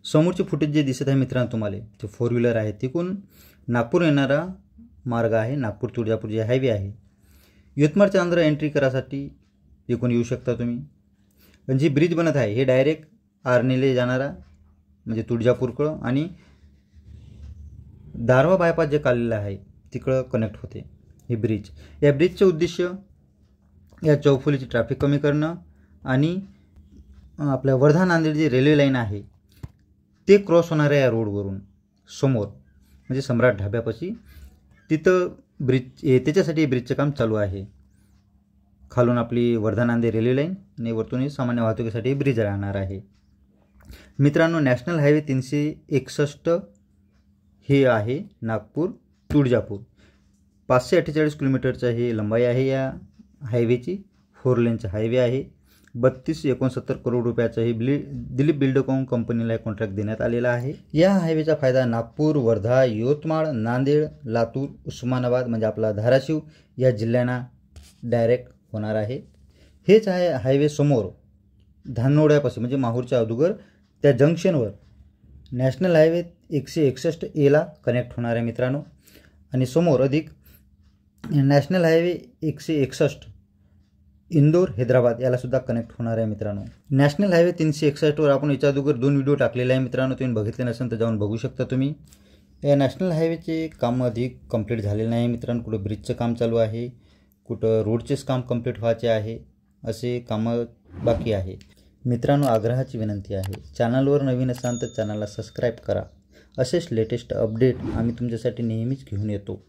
समोरचे फुटेज जे दिसत आहे मित्रांनो तुम्हाला ते 4 व्हीलर आहे, तिकडून नागपूर येणारा मार्ग आहे, नागपूर तुळजापूर जे हायवे आहे. यवतमाळच्या अंदर एंट्री करासाठी इकडून येऊ शकता तुम्ही. पण जी ब्रिज बनत आहे हे डायरेक्ट आर्णीले जाणारा म्हणजे तुळजापूरकडं आणि दारवा बायपास जे काढलेलं आहे तिकडं कनेक्ट होते ही ब्रिज. या ब्रिजचे उद्देश्य या चौफुलीची ट्रॅफिक कमी करणं आणि आपल्या वर्धा नांदेड जी रेल्वे लाईन आहे ते क्रॉस होणाऱ्या या रोडवरून समोर म्हणजे सम्राट ढाब्यापाशी तिथं ब्रिज त्याच्यासाठी ब्रिजचं काम चालू आहे. खालून आपली वर्धा नांदेड रेल्वे लाईन आणि वरतून सामान्य वाहतुकीसाठी ब्रिज राहणार आहे. मित्रांनो, नॅशनल हायवे 361 हे आहे नागपूर तुळजापूर. 548 किलोमीटरचा हे लंबाई आहे या हायवेची. 4 लेनचा हायवे आहे. 3269 करोड रुपयाचा हे दिलीप बिल्डकॉन कंपनीला कॉन्ट्रॅक्ट देण्यात आलेला आहे. या हायवेचा फायदा नागपूर, वर्धा, यवतमाळ, नांदेड, लातूर, उस्मानाबाद म्हणजे आपला धाराशिव या जिल्ह्यांना डायरेक्ट होणार आहे. हेच आहे हायवे समोर धानोड्यापासून म्हणजे माहूरच्या अगोदर त्या जंक्शनवर नॅशनल हायवे 161 ला कनेक्ट होणार आहे मित्रांनो. आणि समोर अधिक नॅशनल हायवे 161 इंदोर हैदराबाद याला सुद्धा कनेक्ट होणार आहे मित्रांनो. नॅशनल हायवे 361 वर आपण याच्या अगोदर 2 व्हिडिओ टाकलेले आहे मित्रांनो, तुम्ही बघितले नसेल तर जाऊन बघू शकता तुम्ही. या नॅशनल हायवेचे काम अधिक कंप्लीट झालेले नाही मित्रांनो. कुठं ब्रिजचं काम चालू आहे, कुठं रोडचेच काम कंप्लीट व्हायचे आहे, असे कामं बाकी आहे मित्रांनो. आग्रहाची विनंती आहे, चॅनलवर नवीन असाल तर चॅनलला सबस्क्राईब करा. असेच लेटेस्ट अपडेट आम्ही तुमच्यासाठी नेहमीच घेऊन येतो.